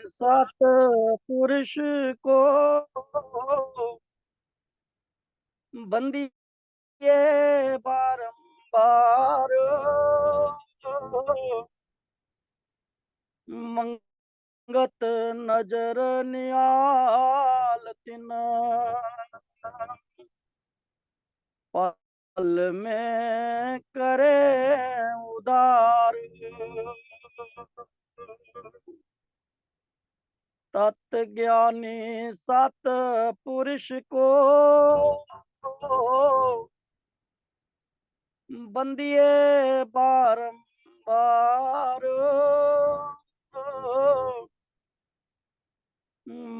सतपुरुष को बंदिए बारंबार, मंगत नजर नियाल तिन, पल में करे उदार। तत्ज्ञानी सतपुरुष को बंदिए बारंबार,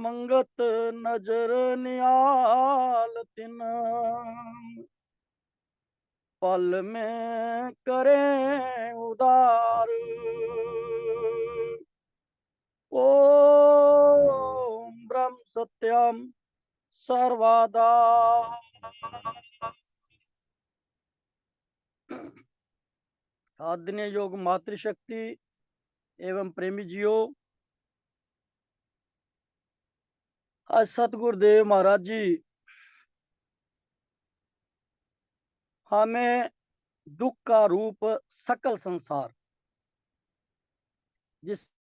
मंगत नजर नियाल तिन, पल में करें उदार। ओम ब्रह्म सत्यम सर्वदा। आदरणीय योग मातृशक्ति एवं प्रेमी जियो, आज सतगुरुदेव महाराज जी हमें दुख का रूप सकल संसार, जिस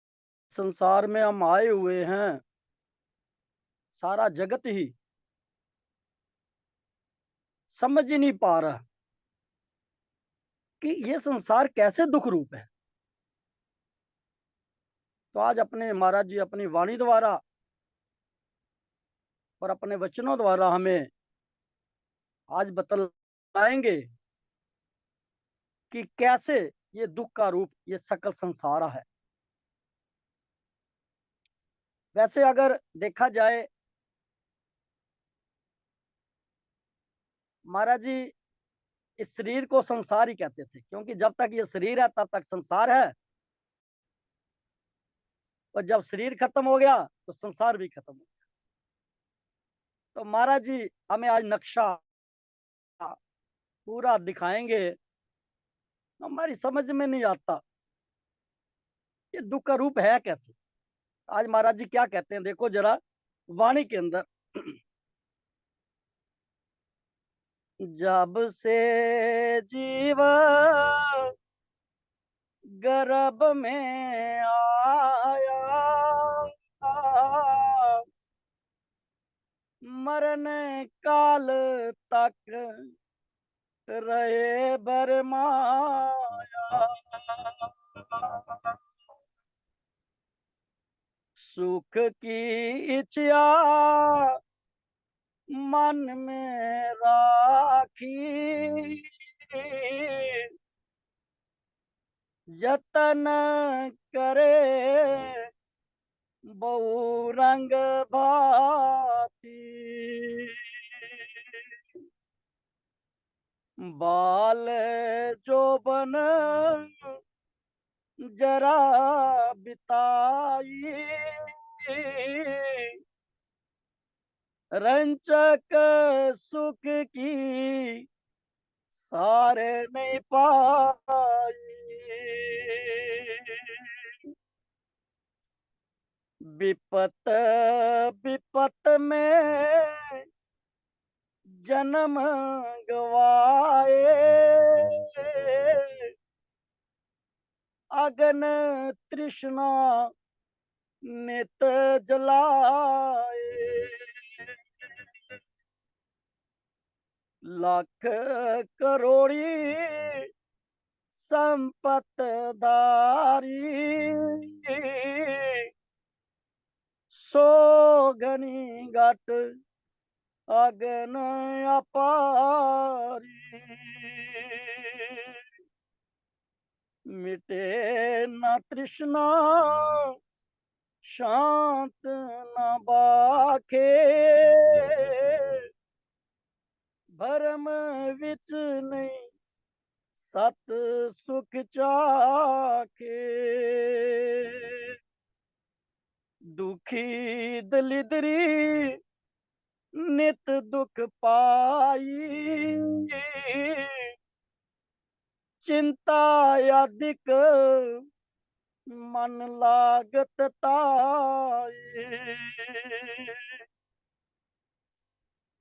संसार में हम आए हुए हैं, सारा जगत ही समझ ही नहीं पा रहा कि ये संसार कैसे दुख रूप है। तो आज अपने महाराज जी अपनी वाणी द्वारा और अपने वचनों द्वारा हमें आज बतलाएंगे कि कैसे ये दुख का रूप ये सकल संसार है। वैसे अगर देखा जाए, महाराज जी इस शरीर को संसार ही कहते थे, क्योंकि जब तक ये शरीर है तब तक संसार है, और जब शरीर खत्म हो गया तो संसार भी खत्म हो गया। तो महाराज जी हमें आज नक्शा पूरा दिखाएंगे। हमारी समझ में नहीं आता ये दुख का रूप है कैसे। आज महाराज जी क्या कहते हैं, देखो जरा वाणी के अंदर। जब से जीव गर्भ में आया, मरण काल तक रहे बरमाया, सुख की इच्छा मन में राखी, जतन करे बहु रंग भाती, बाल जोबन जरा बिताई, रंचक सुख की सारे नहीं पाई, विपत विपत में जन्म गवाए, अगन तृष्णा नित जलाए, लाख करोड़ी संपत धारी, सोगनी घट अगन अपारी, मिटे न तृष्णा शांत न बाखे, भरम विच नहीं सत सुख चाखे, दुखी दलिदरी नित दुख पाई, चिंता अधिक मन लागत ताई,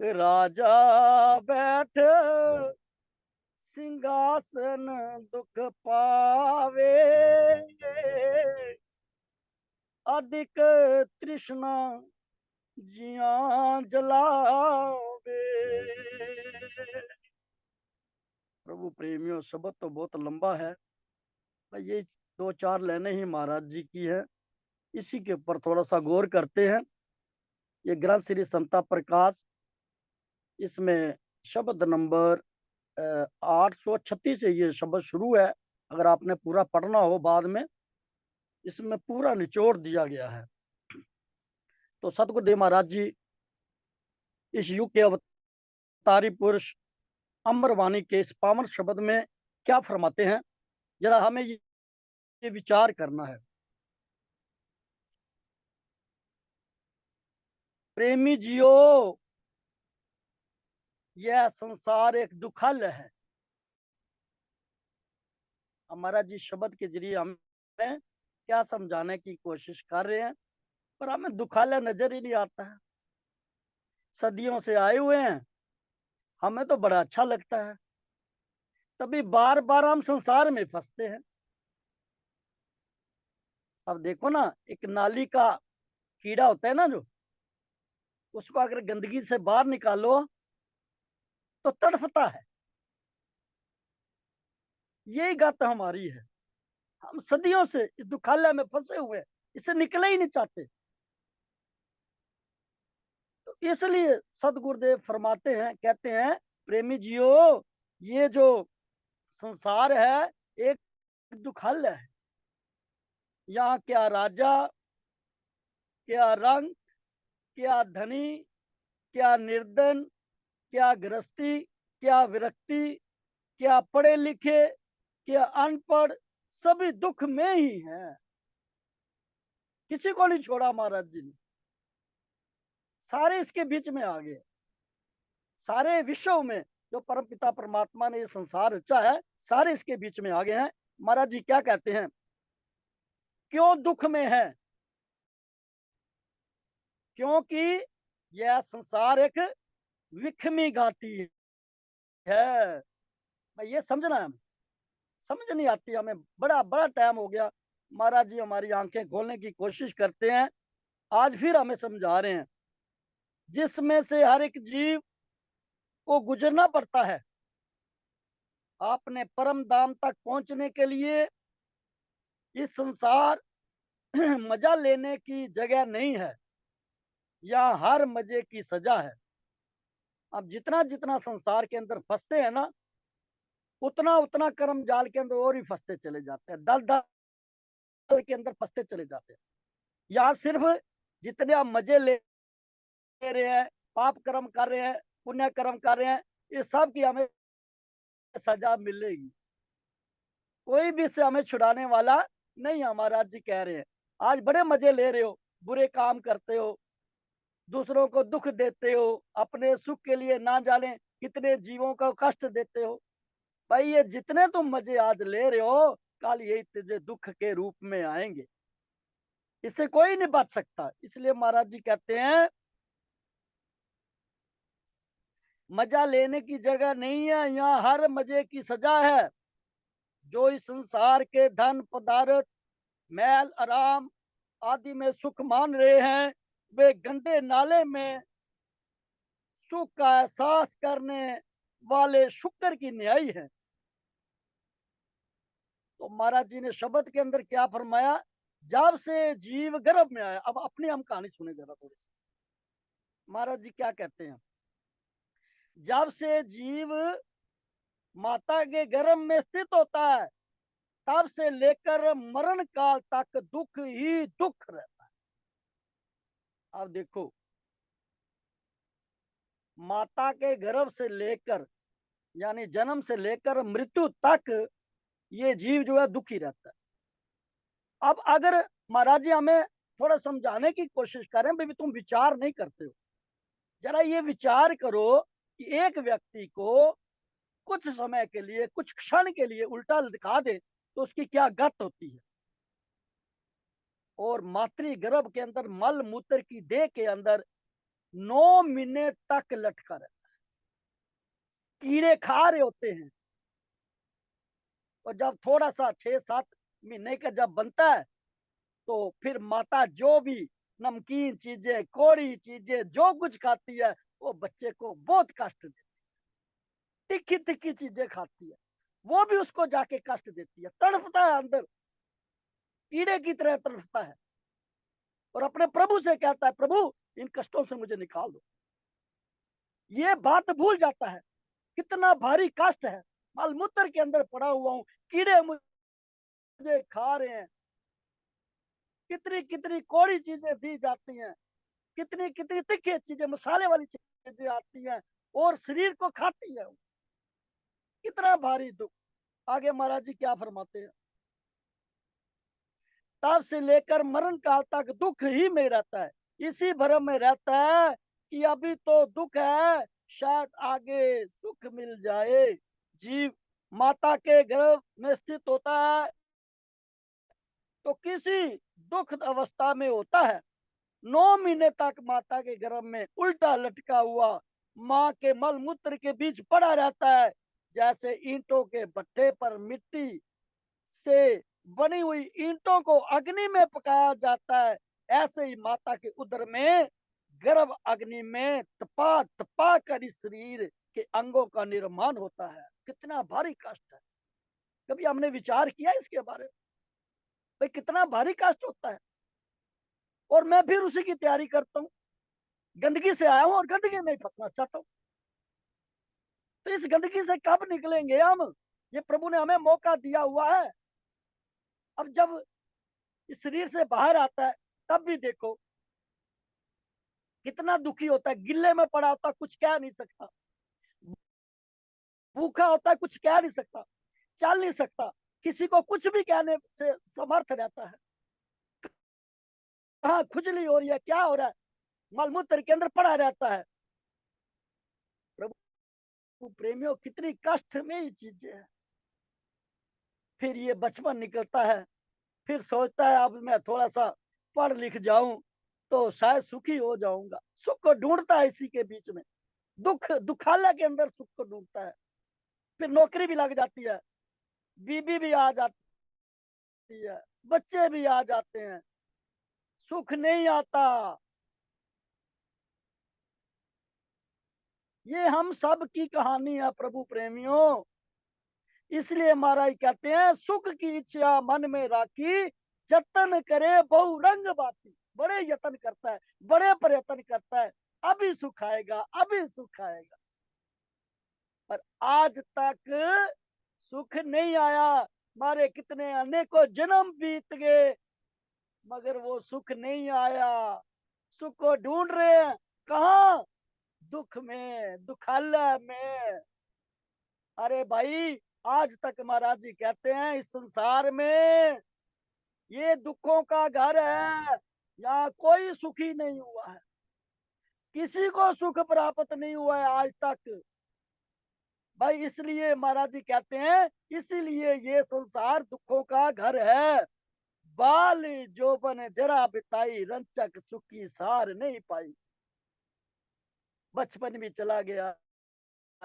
राजा बैठ सिंहासन दुख पावे, अधिक तृष्णा जिया जलावे। प्रभु प्रेमियों, शब्द तो बहुत लंबा है, ये दो चार लाइनें ही महाराज जी की है, इसी के ऊपर थोड़ा सा गौर करते हैं। ये ग्रंथ श्री संता प्रकाश, इसमें शब्द नंबर 836 से ये शब्द शुरू है। अगर आपने पूरा पढ़ना हो बाद में, इसमें पूरा निचोड़ दिया गया है। तो सतगुरुदेव महाराज जी इस युग के अवतारी पुरुष अमरवाणी के इस पावन शब्द में क्या फरमाते हैं, जरा हमें ये विचार करना है। प्रेमी जियो, यह संसार एक दुखालय है। हमारा जी शब्द के जरिए हमें क्या समझाने की कोशिश कर रहे हैं, पर हमें दुखालय नजर ही नहीं आता है। सदियों से आए हुए हैं, हमें तो बड़ा अच्छा लगता है, तभी बार बार हम संसार में फंसते हैं। अब देखो ना, एक नाली का कीड़ा होता है ना, जो उसको अगर गंदगी से बाहर निकालो तो तड़फता है। यही गत हमारी है, हम सदियों से इस दुखालय में फंसे हुए हैं, इससे निकले ही नहीं चाहते। तो इसलिए सदगुरुदेव फरमाते हैं, कहते हैं, प्रेमी जियो, ये जो संसार है एक दुखालय है। यहाँ क्या राजा, क्या रंग, क्या धनी, क्या निर्धन, क्या गृहस्थी, क्या विरक्ति, क्या पढ़े लिखे, क्या अनपढ़, सभी दुख में ही है। किसी को नहीं छोड़ा महाराज जी ने, सारे इसके बीच में आ गए। सारे विश्व में जो परम पिता परमात्मा ने ये संसार रचा है, सारे इसके बीच में आ गए हैं। महाराज जी क्या कहते हैं, क्यों दुख में है? क्योंकि यह संसार एक विखमी घाटी है। भाई ये समझना है हमें, समझ नहीं आती हमें, बड़ा बड़ा टाइम हो गया। महाराज जी हमारी आंखें खोलने की कोशिश करते हैं, आज फिर हमें समझा रहे हैं। जिसमें से हर एक जीव को गुजरना पड़ता है, आपने परम धाम तक पहुंचने के लिए इस संसार मजा लेने की जगह नहीं है, यहाँ हर मजे की सजा है। अब जितना जितना संसार के अंदर फंसते हैं ना, उतना उतना कर्म जाल के अंदर और ही फंसते चले जाते हैं, दल दल के अंदर फंसते चले जाते हैं। यहाँ सिर्फ जितने आप मजे ले रहे हैं, पाप कर्म कर रहे हैं, पुण्य कर्म कर रहे हैं, ये सब की हमें सजा मिलेगी। कोई भी इससे हमें छुड़ाने वाला नहीं। हमारा जी कह रहे हैं, आज बड़े मजे ले रहे हो, बुरे काम करते हो, दूसरों को दुख देते हो, अपने सुख के लिए ना जाने कितने जीवों को कष्ट देते हो। भाई ये जितने तुम मजे आज ले रहे हो, कल यही तुझे दुख के रूप में आएंगे, इससे कोई नहीं बच सकता। इसलिए महाराज जी कहते हैं, मजा लेने की जगह नहीं है, यहाँ हर मजे की सजा है। जो इस संसार के धन पदार्थ, मैल आराम आदि में सुख मान रहे हैं, वे गंदे नाले में सुख का एहसास करने वाले शुक्र की न्याय है। तो महाराज जी ने शब्द के अंदर क्या फरमाया, जब से जीव गर्भ में आया। अब अपनी हम कहानी सुने जरा थोड़ी सी। महाराज जी क्या कहते हैं, जब से जीव माता के गर्भ में स्थित होता है, तब से लेकर मरण काल तक दुख ही दुख रहता है। अब देखो, माता के गर्भ से लेकर, यानी जन्म से लेकर मृत्यु तक ये जीव जो है दुखी रहता है। अब अगर महाराज जी हमें थोड़ा समझाने की कोशिश करें, भाई तुम विचार नहीं करते हो, जरा ये विचार करो कि एक व्यक्ति को कुछ समय के लिए, कुछ क्षण के लिए उल्टा दिखा दे तो उसकी क्या गत होती है। और मातृ गर्भ के अंदर मल मूत्र की देह के अंदर 9 महीने तक लटका रहता है। कीड़े खा रहे होते हैं। और जब थोड़ा सा 6-7 महीने का जब बनता है, तो फिर माता जो भी नमकीन चीजें, कौड़ी चीजें जो कुछ खाती है, वो बच्चे को बहुत कष्ट देती है। तीखी तीखी चीजें खाती है, वो भी उसको जाके कष्ट देती है। तड़पता है अंदर, कीड़े की तरह तड़पता है, और अपने प्रभु से कहता है, प्रभु इन कष्टों से मुझे निकाल दो। ये बात भूल जाता है कितना भारी कष्ट है। मलमूत्र के अंदर पड़ा हुआ हूँ, कीड़े मुझे खा रहे हैं, कितनी कितनी कौड़ी चीजें दी जाती हैं, कितनी कितनी तीखी चीजें, मसाले वाली चीजें आती हैं और शरीर को खाती है। कितना भारी दुख। आगे महाराज जी क्या फरमाते हैं, तब से लेकर मरण काल तक दुख ही में रहता है, इसी भरम में रहता है कि अभी तो दुख है, शायद आगे सुख मिल जाए। जीव माता के गर्भ में स्थित होता है तो किसी दुखद अवस्था में होता है। 9 महीने तक माता के गर्भ में उल्टा लटका हुआ माँ के मल मूत्र के बीच पड़ा रहता है। जैसे ईंटों के भट्ठे पर मिट्टी से बनी हुई ईंटों को अग्नि में पकाया जाता है, ऐसे ही माता के उदर में गर्भ अग्नि में तपा तपा कर इस शरीर के अंगों का निर्माण होता है। कितना भारी कष्ट है। कभी हमने विचार किया इसके बारे में, भाई कितना भारी कष्ट होता है। और मैं फिर उसी की तैयारी करता हूँ। गंदगी से आया हूँ और गंदगी में ही फंसना चाहता हूँ। तो इस गंदगी से कब निकलेंगे हम? ये प्रभु ने हमें मौका दिया हुआ है। अब जब इस शरीर से बाहर आता है, तब भी देखो कितना दुखी होता है। गिल्ले में पड़ा होता, कुछ कह नहीं सकता, भूखा होता है, कुछ कह नहीं सकता, चल नहीं सकता, किसी को कुछ भी कहने से समर्थ रहता है। हाँ, खुजली हो रही है, क्या हो रहा है, मलमूत्र के अंदर पड़ा रहता है। प्रभु प्रेमियों, कितनी कष्ट में ये चीजें है। फिर ये बचपन निकलता है, फिर सोचता है अब मैं थोड़ा सा पढ़ लिख जाऊं तो शायद सुखी हो जाऊंगा। सुख को ढूंढता है इसी के बीच में, दुखालय के अंदर सुख को ढूंढता है। फिर नौकरी भी लग जाती है, बीबी भी आ जाती है, बच्चे भी आ जाते हैं, सुख नहीं आता। ये हम सब की कहानी है प्रभु प्रेमियों। इसलिए महाराज कहते हैं, सुख की इच्छा मन में राखी, जतन करे बहु रंग बाती। बड़े यत्न करता है, बड़े प्रयत्न करता है, अभी सुख आएगा, अभी सुख आएगा, पर आज तक सुख नहीं आया। मारे कितने अनेकों जन्म बीत गए, मगर वो सुख नहीं आया। सुख को ढूंढ रहे हैं, कहाँ? दुख में, दुखालय में। अरे भाई, आज तक महाराज जी कहते हैं इस संसार में ये दुखों का घर है, यहाँ कोई सुखी नहीं हुआ है, किसी को सुख प्राप्त नहीं हुआ है आज तक। भाई इसलिए महाराज जी कहते हैं, इसीलिए ये संसार दुखों का घर है। बाल जोबन जरा बिताई, रंचक सुखी सार नहीं पाई। बचपन भी चला गया,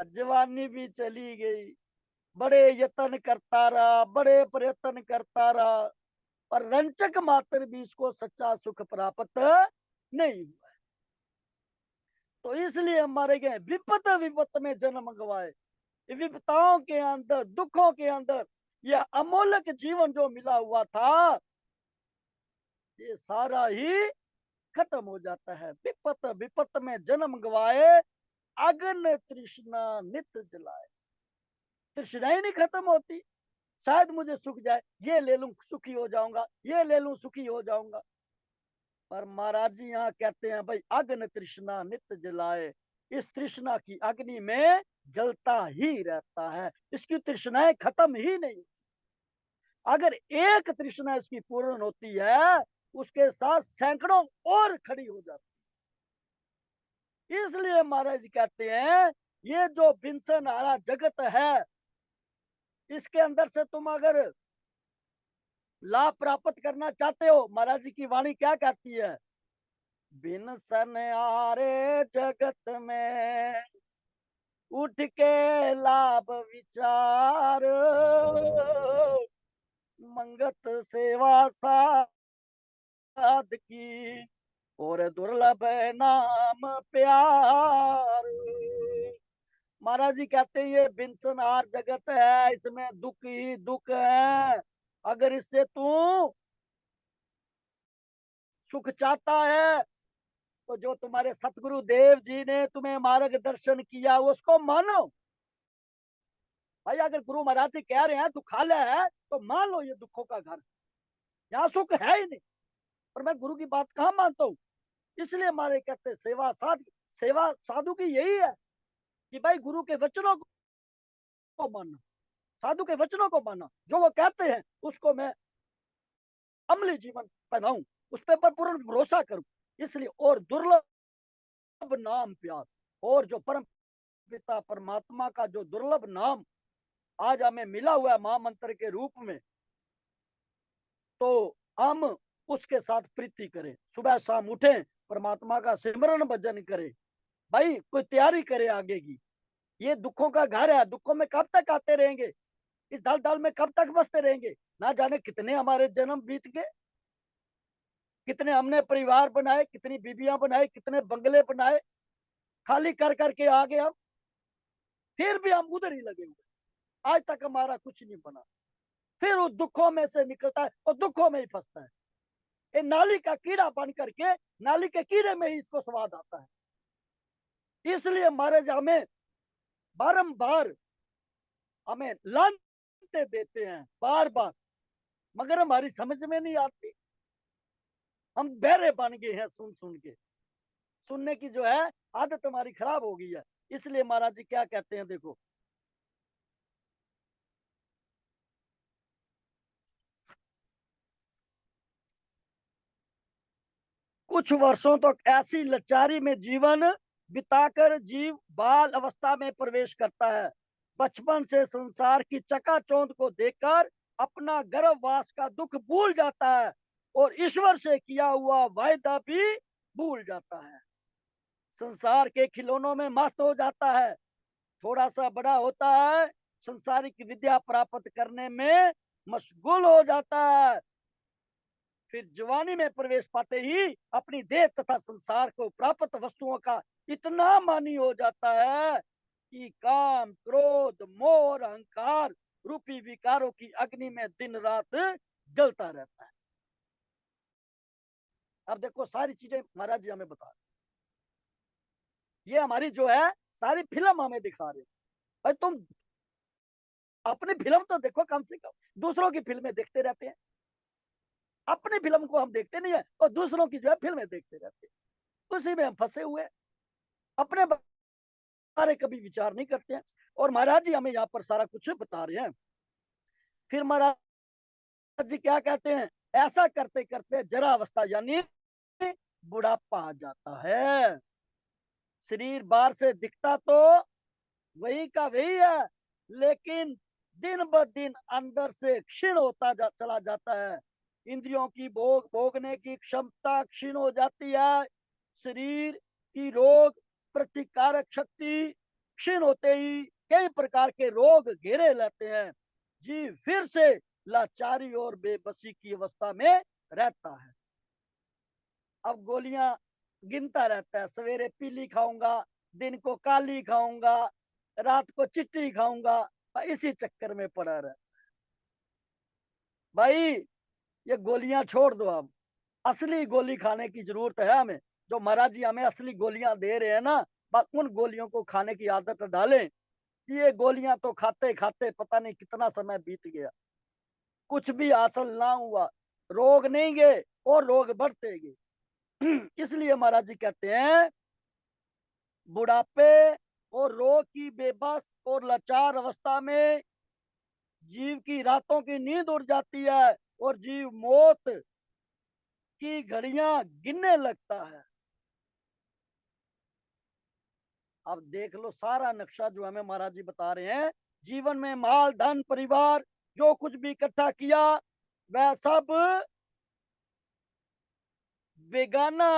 जवानी भी चली गई, बड़े यत्न करता रहा, बड़े प्रयत्न करता रहा, और रंचक मात्र भी इसको सच्चा सुख प्राप्त नहीं हुआ। तो इसलिए हमारे गए विपत विपत में जन्म गवाए। विपताओं के अंदर, दुखों के अंदर यह अमोलक जीवन जो मिला हुआ था, ये सारा ही खत्म हो जाता है। विपत विपत में जन्म गवाए, अग्न तृष्णा नित जलाए। तृष्णा ही नहीं खत्म होती। शायद मुझे सुख जाए, ये ले लूं सुखी हो जाऊंगा, ये ले लूं सुखी हो जाऊंगा। पर महाराज जी यहाँ कहते हैं, भाई अग्न तृष्णा नित जलाए। इस तृष्णा की अग्नि में जलता ही रहता है, इसकी तृष्णाएं खत्म ही नहीं। अगर एक तृष्णा इसकी पूर्ण होती है, उसके साथ सैकड़ों और खड़ी हो जाती। इसलिए महाराज जी कहते हैं, ये जो बिनसन हारा जगत है, इसके अंदर से तुम अगर लाभ प्राप्त करना चाहते हो, महाराज जी की वाणी क्या कहती है? बिन सन्यारे जगत में उठ के लाभ विचार, मंगत सेवा साध की और दुर्लभ नाम प्यार। महाराज जी कहते हैं ये बिनसनार जगत है, इसमें दुख ही दुख है। अगर इससे तू सुख चाहता है तो जो तुम्हारे सतगुरु देव जी ने तुम्हें मार्गदर्शन किया उसको मानो। भाई अगर गुरु महाराज जी कह रहे हैं दुखालय है तो मान लो ये दुखों का घर, यहाँ सुख है ही नहीं। और मैं गुरु की बात कहाँ मानता हूँ। इसलिए हमारे कहते सेवा साधु, सेवा साधु की यही है कि भाई गुरु के वचनों को मानना, साधु के वचनों को मानना, जो वो कहते हैं उसको मैं अमली जीवन बनाऊं, उस पर पूर्ण भरोसा करूं। इसलिए और दुर्लभ नाम प्यार, और जो परम पिता परमात्मा का जो दुर्लभ नाम आज हमें मिला हुआ है महामंत्र के रूप में, तो हम उसके साथ प्रीति करें, सुबह शाम उठें, परमात्मा का सिमरन भजन करें। भाई कोई तैयारी करे आगे की। ये दुखों का घर है, दुखों में कब तक आते रहेंगे, इस दल दल में कब तक बसते रहेंगे। ना जाने कितने हमारे जन्म बीत गए, कितने हमने परिवार बनाए, कितनी बीबियां बनाई, कितने बंगले बनाए, खाली कर करके आ गए हम, फिर भी हम उधर ही लगे हुए, आज तक हमारा कुछ नहीं बना। फिर उस दुखों में से निकलता है और दुखों में ही फंसता है। ये नाली का कीड़ा बन करके नाली के कीड़े में ही इसको स्वाद आता है। इसलिए महाराज हमें बारंबार हमें लानते देते हैं बार बार, मगर हमारी समझ में नहीं आती। हम बहरे बन गए हैं सुन सुन के, सुनने की जो है आदत हमारी खराब हो गई है। इसलिए महाराज जी क्या कहते हैं देखो, कुछ वर्षों तक तो ऐसी लाचारी में जीवन बिताकर जीव बाल अवस्था में प्रवेश करता है। बचपन से संसार की चकाचौंध को देखकर अपना गर्भवास का दुख भूल जाता है और ईश्वर से किया हुआ वायदा भी भूल जाता है। संसार के खिलौनों में मस्त हो जाता है। थोड़ा सा बड़ा होता है, संसारिक विद्या प्राप्त करने में मशगूल हो जाता है। फिर जवानी में प्रवेश पाते ही अपनी देह तथा संसार को प्राप्त वस्तुओं का इतना मानी हो जाता है कि काम क्रोध मोह और अहंकार रूपी विकारों की अग्नि में दिन रात जलता रहता है। अब देखो सारी चीजें महाराज जी हमें बता रहे, ये हमारी जो है सारी फिल्म हमें दिखा रहे। भाई तुम अपनी फिल्म तो देखो कम से कम, दूसरों की फिल्में देखते रहते हैं। अपनी फिल्म को हम देखते नहीं है और दूसरों की जो है फिल्में देखते रहते हैं, उसी में हम फंसे हुए हैं, अपने बारे कभी विचार नहीं करते हैं। और महाराज जी हमें यहाँ पर सारा कुछ बता रहे हैं। फिर महाराज जी क्या कहते हैं, ऐसा करते करते जरा अवस्था यानी बुढ़ापा आ जाता है। शरीर बाहर से दिखता तो वही का वही है, लेकिन दिन ब दिन अंदर से क्षीण होता चला जाता है। इंद्रियों की भोगने की क्षमता क्षीण हो जाती है। शरीर की रोग प्रतिकारक शक्ति क्षीण होते ही कई प्रकार के रोग घेरे लेते हैं। जीव फिर से लाचारी और बेबसी की अवस्था में रहता है। अब गोलियां गिनता रहता है, सवेरे पीली खाऊंगा, दिन को काली खाऊंगा, रात को चिट्टी खाऊंगा, इसी चक्कर में पड़ा रहा। भाई ये गोलियां छोड़ दो, अब असली गोली खाने की जरूरत है हमें। जो महाराज जी हमें असली गोलियां दे रहे हैं ना, बस उन गोलियों को खाने की आदत डालें। ये गोलियां तो खाते खाते पता नहीं कितना समय बीत गया, कुछ भी हासिल ना हुआ, रोग नहीं गए और रोग बढ़ते गए। इसलिए महाराज जी कहते हैं बुढ़ापे और रोग की बेबस और लाचार अवस्था में जीव की रातों की नींद उड़ जाती है और जीव मौत की घड़ियां गिनने लगता है। अब देख लो सारा नक्शा जो हमें महाराज जी बता रहे हैं। जीवन में माल धन परिवार जो कुछ भी इकट्ठा किया वह सब बेगाना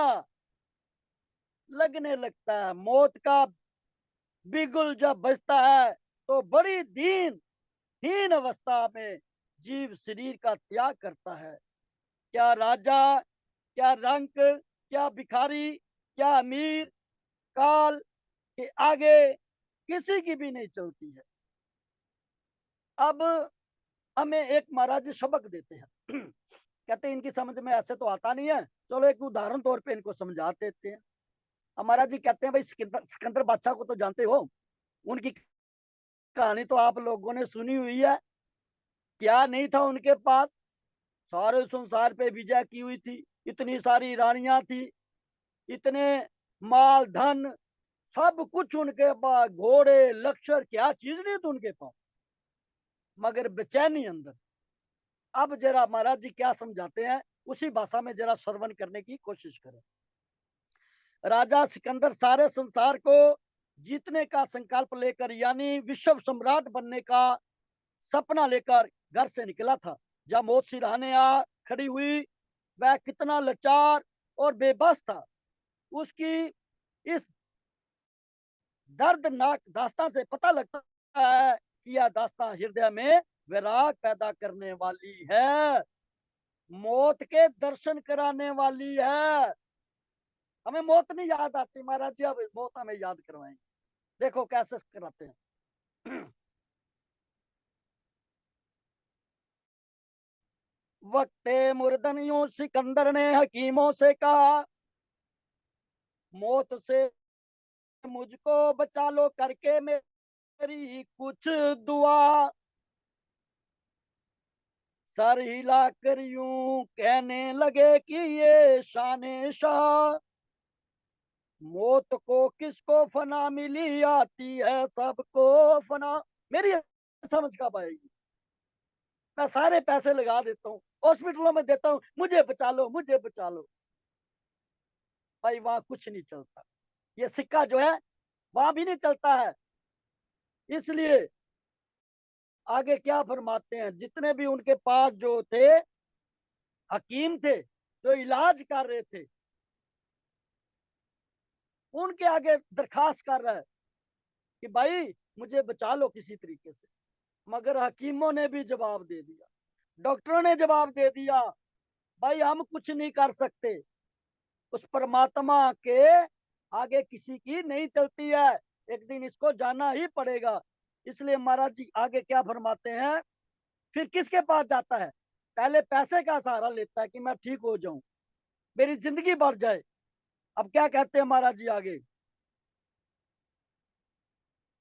लगने लगता है। मौत का बिगुल जब बजता है तो बड़ी हीन अवस्था में जीव शरीर का त्याग करता है। क्या राजा, क्या रंक, क्या भिखारी, क्या अमीर, काल के आगे किसी की भी नहीं चलती है। अब हमें एक महाराज जी सबक देते हैं। कहते हैं इनकी समझ में ऐसे तो आता नहीं है, चलो एक उदाहरण तौर पे इनको समझा देते हैं। अब महाराज जी कहते हैं भाई सिकंदर सिकंदर बादशाह को तो जानते हो, उनकी कहानी तो आप लोगों ने सुनी हुई है। क्या नहीं था उनके पास, सारे संसार पे विजय की हुई थी, इतनी सारी रानियां थी, इतने माल धन, सब कुछ उनके पास, घोड़े लश्कर, क्या चीज नहीं थी उनके पास, मगर बेचैनी अंदर। अब जरा महाराज जी क्या समझाते हैं, उसी भाषा में जरा श्रवण करने की कोशिश करें। राजा सिकंदर सारे संसार को जीतने का संकल्प लेकर, यानी विश्व सम्राट बनने का सपना लेकर घर से निकला था। जब मौत सिरहाने आ खड़ी हुई, वह कितना लाचार और बेबस था। उसकी इस दर्दनाक दास्तां से पता लगता है कि यह दास्तां हृदय में वैराग पैदा करने वाली है, मौत के दर्शन कराने वाली है। हमें मौत नहीं याद आती महाराज जी, अब मौत हमें याद करवाएंगे। देखो कैसे कराते हैं। वक्ते मुर्दन यूं सिकंदर ने हकीमों से कहा, मौत से मुझको बचा लो करके मेरी कुछ दुआ। सर हिला कर यूं कहने लगे कि ये शान शाह, मौत को किसको फना मिली आती है सबको फना। मेरी समझ कब आएगी? मैं सारे पैसे लगा देता हूँ, हॉस्पिटलों में देता हूँ, मुझे बचा लो, मुझे बचा लो। भाई वहां कुछ नहीं चलता, ये सिक्का जो है वहां भी नहीं चलता है। इसलिए आगे क्या फरमाते हैं, जितने भी उनके पास जो थे हकीम थे, जो इलाज कर रहे थे, उनके आगे दरखास्त कर रहा है कि भाई मुझे बचा लो किसी तरीके से। मगर हकीमों ने भी जवाब दे दिया, डॉक्टरों ने जवाब दे दिया, भाई हम कुछ नहीं कर सकते, उस परमात्मा के आगे किसी की नहीं चलती है, एक दिन इसको जाना ही पड़ेगा। इसलिए महाराज जी आगे क्या फरमाते हैं, फिर किसके पास जाता है? पहले पैसे का सहारा लेता है कि मैं ठीक हो जाऊं, मेरी जिंदगी बढ़ जाए। अब क्या कहते हैं महाराज जी आगे,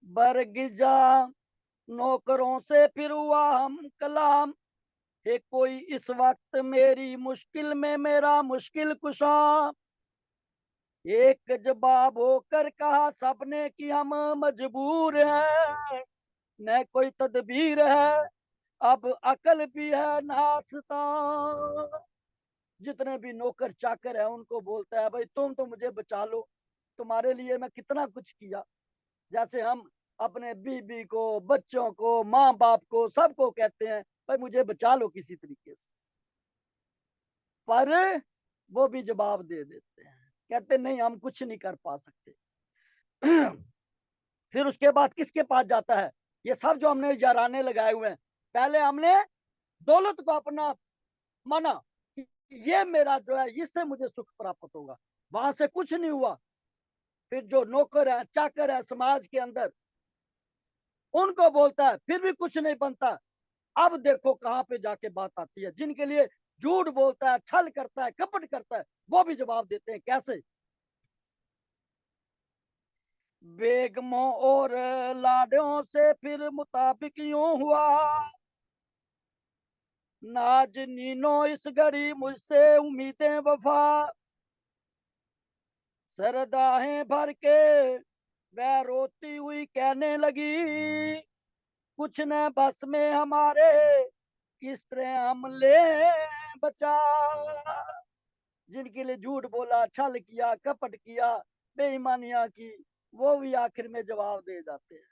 बरगिजा नौकरों से फिर हुआ हम कलाम, हे कोई इस वक्त मेरी मुश्किल में मेरा मुश्किल कुशा। एक जवाब होकर कहा सबने कि हम मजबूर हैं, न कोई तदबीर है, अब अकल भी है नासता। जितने भी नौकर चाकर है उनको बोलता है, भाई तुम तो मुझे बचा लो, तुम्हारे लिए मैं कितना कुछ किया। जैसे हम अपने बीबी को, बच्चों को, माँ बाप को, सबको कहते हैं भाई मुझे बचा लो किसी तरीके से, पर वो भी जवाब दे देते हैं, कहते नहीं हम कुछ नहीं कर पा सकते। फिर उसके बाद किसके पास जाता है? ये सब जो हमने याराने लगाए हुए हैं, पहले हमने दौलत को अपना माना कि ये मेरा जो है इससे मुझे सुख प्राप्त होगा, वहां से कुछ नहीं हुआ। फिर जो नौकर है चाकर है समाज के अंदर, उनको बोलता है, फिर भी कुछ नहीं बनता। अब देखो कहां पे जाके बात आती है, जिनके लिए झूठ बोलता है, छल करता है, कपट करता है, वो भी जवाब देते हैं। कैसे? बेगमों और लाडों से फिर मुताबिक यूं हुआ, नाज़नीनो इस घड़ी मुझसे उम्मीदें वफा। सरदाहें भर के वह रोती हुई कहने लगी, कुछ न बस में हमारे, किस तरह हम ले बचा। जिनके लिए झूठ बोला, छल किया, कपट किया, बेईमानियां की, वो भी आखिर में जवाब दे जाते हैं,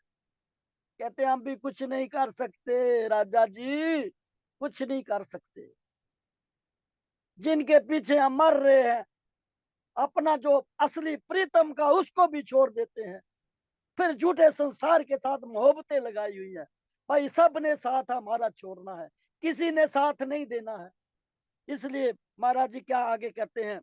कहते हैं हम भी कुछ नहीं कर सकते राजा जी, कुछ नहीं कर सकते। जिनके पीछे हम मर रहे हैं, अपना जो असली प्रीतम का उसको भी छोड़ देते हैं, फिर झूठे संसार के साथ मोहब्बतें लगाई हुई है। भाई सब ने साथ हमारा छोड़ना है, किसी ने साथ नहीं देना है। इसलिए महाराज जी क्या आगे कहते हैं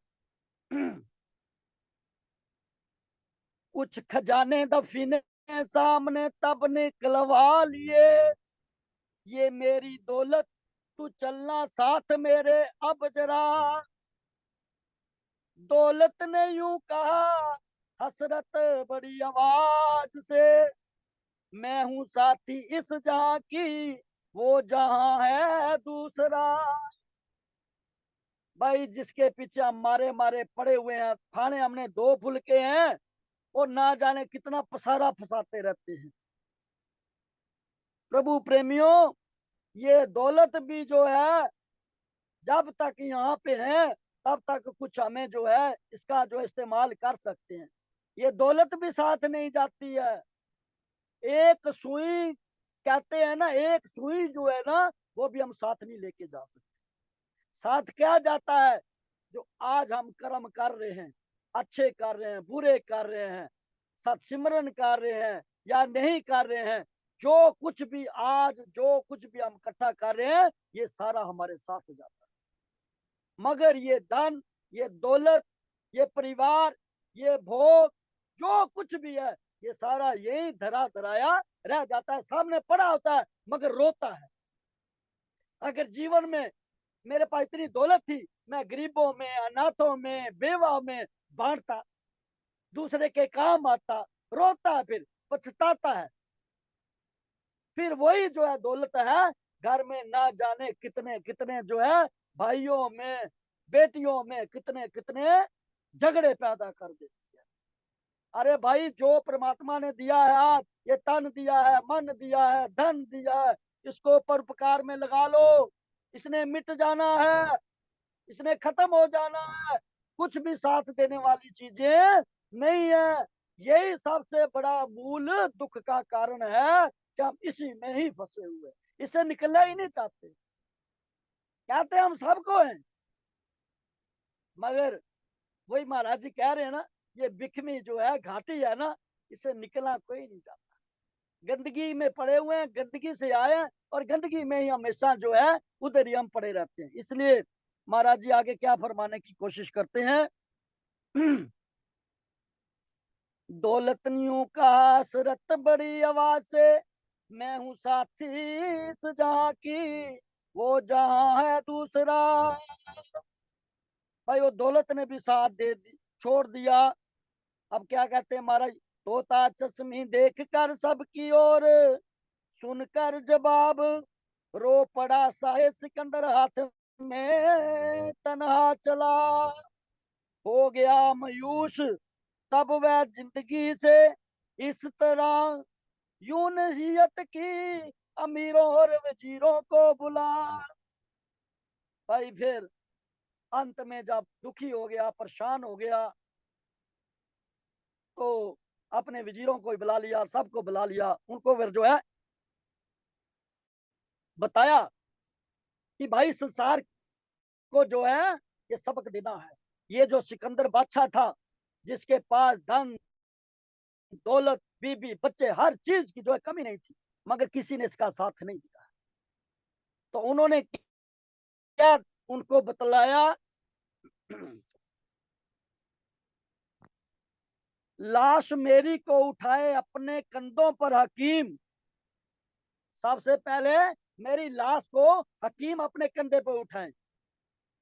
कुछ खजाने दफीने सामने तब निकलवा लिए, ये मेरी दौलत तू चलना साथ मेरे अब जरा। दौलत ने यूं कहा हसरत बड़ी आवाज से, मैं हूं साथी इस जहां की, वो जहां है दूसरा। भाई जिसके पीछे हम मारे मारे पड़े हुए हैं, खाने हमने दो फुलके हैं, और ना जाने कितना पसारा फंसाते रहते हैं। प्रभु प्रेमियों, ये दौलत भी जो है जब तक यहाँ पे है तब तक कुछ हमें जो है इसका जो इस्तेमाल कर सकते हैं। ये दौलत भी साथ नहीं जाती है। एक सुई कहते हैं ना, एक सुई जो है ना वो भी हम साथ नहीं लेके जा सकते। साथ क्या जाता है? जो आज हम कर्म कर रहे हैं, अच्छे कर रहे हैं, बुरे कर रहे हैं, सत्सिमरन कर रहे हैं या नहीं कर रहे हैं, जो कुछ भी आज जो कुछ भी हम इकट्ठा कर रहे हैं, ये सारा हमारे साथ जाता है। मगर ये धन, ये दौलत, ये परिवार, ये भोग, जो कुछ भी है, ये सारा यही धरा धराया रह जाता है, सामने पड़ा होता है मगर रोता है। अगर जीवन में मेरे पास इतनी दौलत थी, मैं गरीबों में, अनाथों में, बेवा में बांटता, दूसरे के काम आता, रोता है, फिर पछताता है। फिर वही जो है दौलत है, घर में ना जाने कितने कितने जो है भाइयों में, बेटियों में कितने कितने झगड़े पैदा कर देती है। अरे भाई, जो परमात्मा ने दिया है, आज ये तन दिया है, मन दिया है, धन दिया है, इसको परोपकार में लगा लो। इसने मिट जाना है, इसने खत्म हो जाना है, कुछ भी साथ देने वाली चीजें नहीं है। यही सबसे बड़ा मूल दुख का कारण है कि हम इसी में ही फंसे हुए, इससे निकलना ही नहीं चाहते। कहते हम सबको हैं, मगर वही महाराज जी कह रहे हैं ना, ये बिखमी जो है, घाटी है ना, इससे निकलना कोई नहीं चाहता। गंदगी में पड़े हुए हैं, गंदगी से आए हैं, और गंदगी में ही हमेशा जो है उधर ही हम पड़े रहते हैं। इसलिए महाराज जी आगे क्या फरमाने की कोशिश करते हैं दौलतनियों का हसरत बड़ी आवाज से, मैं हूँ साथी इस जहां की, वो जहां है दूसरा। भाई वो दौलत ने भी साथ दे दी, छोड़ दिया। अब क्या कहते हैं महाराज, तोता चश्मी देख कर सबकी ओर, सुनकर जवाब रो पड़ा साहे सिकंदर, हाथ में तनहा चला। हो गया मायूस तब वह जिंदगी से, इस तरह यूं नसीहत की अमीरों और वजीरों को बुला। भाई फिर अंत में जब दुखी हो गया, परेशान हो गया, तो अपने वजीरों को बुला लिया, सबको बुला लिया, उनको फिर जो है बताया कि भाई संसार को जो है ये सबक देना है। ये जो सिकंदर बादशाह था, जिसके पास धन दौलत, बीबी, बच्चे, हर चीज की जो है कमी नहीं थी, मगर किसी ने इसका साथ नहीं दिया। तो उन्होंने क्या उनको बतलाया लाश मेरी को उठाए अपने कंधों पर हकीम। सबसे पहले मेरी लाश को हकीम अपने कंधे पर उठाए,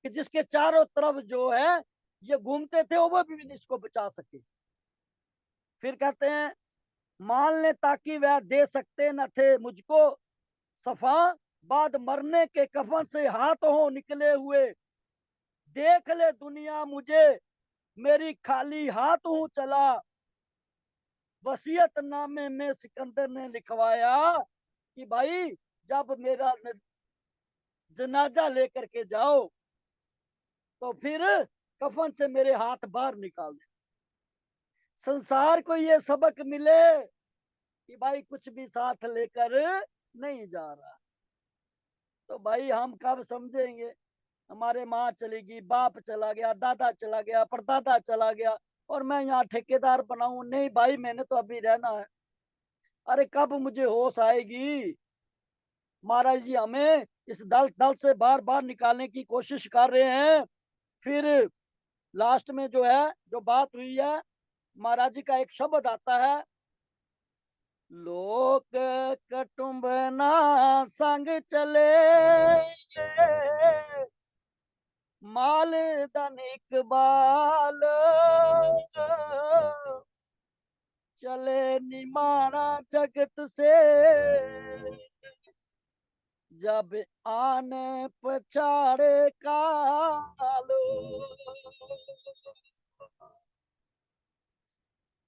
कि जिसके चारों तरफ जो है ये घूमते थे, वो भी इसको बचा सके। फिर कहते हैं मान ले ताकि वह दे सकते न थे मुझको सफा, बाद मरने के कफन से हाथ हो निकले हुए। देख ले दुनिया मुझे, मेरी खाली हाथ हूं चला। वसीयतनामे में सिकंदर ने लिखवाया कि भाई जब मेरा जनाजा लेकर के जाओ, तो फिर कफन से मेरे हाथ बाहर निकाल दे। संसार को ये सबक मिले कि भाई कुछ भी साथ लेकर नहीं जा रहा। तो भाई हम कब समझेंगे हमारे माँ चली गई, बाप चला गया, दादा चला गया, परदादा चला गया, और मैं यहाँ ठेकेदार बनाऊं? नहीं भाई, मैंने तो अभी रहना है। अरे कब मुझे होश आएगी? महाराज जी हमें इस दल दल से बार बार निकालने की कोशिश कर रहे हैं। फिर लास्ट में जो है, जो बात हुई है, महाराज जी का एक शब्द आता है, लोक कुटुंब ना संग चले, माल धन इकबाल, चले निमाणा जगत से, जब आन पछाड़े कालो।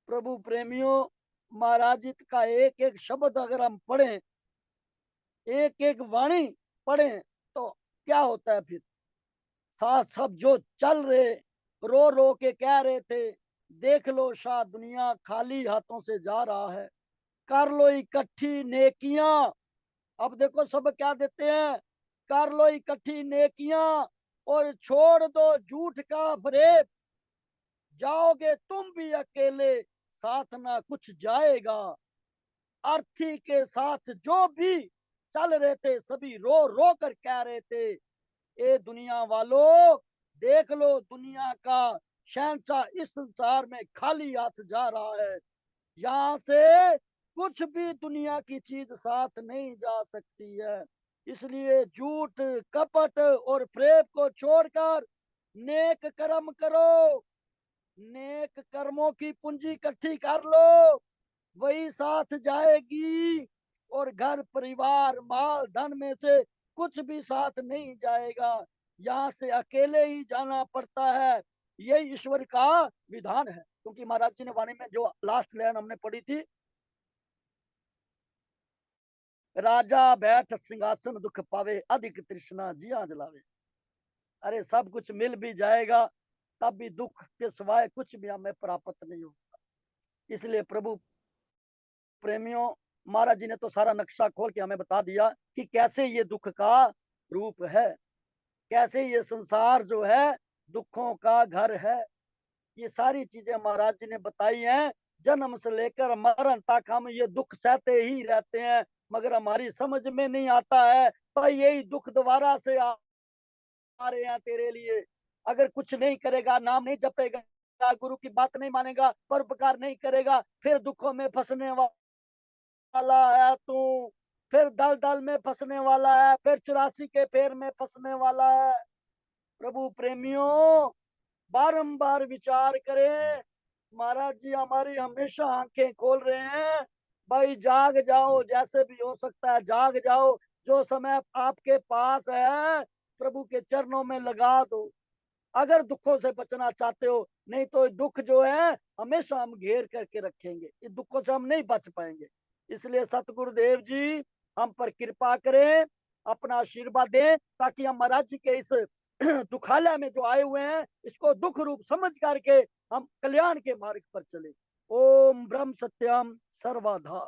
प्रभु प्रेमियों, महाराज जी का एक एक शब्द अगर हम पढ़ें, एक एक वाणी पढ़ें, तो क्या होता है फिर? साथ सब जो चल रहे, रो रो के कह रहे थे, देख लो शाह दुनिया खाली हाथों से जा रहा है, कर लो इकट्ठी नेकियां। अब देखो सब क्या देते हैं, कर लो इकट्ठी नेकियां और छोड़ दो झूठ का फरेब, जाओगे तुम भी अकेले, साथ ना कुछ जाएगा। अर्थी के साथ जो भी चल रहे थे, सभी रो रो कर कह रहे थे, ए दुनिया वालों, देख लो दुनिया का शहंशाह इस संसार में खाली हाथ जा रहा है, यहाँ से कुछ भी दुनिया की चीज साथ नहीं जा सकती है। इसलिए झूठ, कपट और प्रेम को छोड़कर नेक कर्म करो, नेक कर्मों की पूंजी इकट्ठी कर लो, वही साथ जाएगी। और घर परिवार माल धन में से कुछ भी साथ नहीं जाएगा, यहाँ से अकेले ही जाना पड़ता है। यही ईश्वर का विधान है। क्योंकि महाराज जी ने वाणी में जो लास्ट लाइन हमने पढ़ी थी, राजा बैठ सिंहासन दुख पावे, अधिक तृष्णा जिया जलावे। अरे सब कुछ मिल भी जाएगा, तब भी दुख के सिवाय कुछ भी हमें प्राप्त नहीं होगा। इसलिए प्रभु प्रेमियों, महाराज जी ने तो सारा नक्शा खोल के हमें बता दिया कि कैसे ये दुख का रूप है, कैसे ये संसार जो है दुखों का घर है। ये सारी चीजें महाराज जी ने बताई हैं। जन्म से लेकर मरण तक हम ये दुख सहते ही रहते हैं, मगर हमारी समझ में नहीं आता है भाई यही दुख दोबारा से आ रहे हैं तेरे लिए। अगर कुछ नहीं करेगा, नाम नहीं जपेगा, गुरु की बात नहीं मानेगा, परोपकार नहीं करेगा, फिर दुखों में फंसने वाला है तू, फिर दल दल में फंसने वाला है, फिर 84 के पैर में फंसने वाला है। प्रभु प्रेमियों, बारंबार विचार करें। महाराज जी हमारी हमेशा आंखें खोल रहे हैं, भाई जाग जाओ, जैसे भी हो सकता है जाग जाओ। जो समय आपके पास है प्रभु के चरणों में लगा दो, अगर दुखों से बचना चाहते हो। नहीं तो दुख जो है हमेशा हम घेर करके रखेंगे, इस दुखों से हम नहीं बच पाएंगे। इसलिए सतगुरुदेव जी हम पर कृपा करें, अपना आशीर्वाद दें, ताकि हम महाराज जी के इस दुखालय में जो आए हुए हैं इसको दुख रूप समझ करके हम कल्याण के मार्ग पर चले। ओम ब्रह्म सत्यम सर्वधा।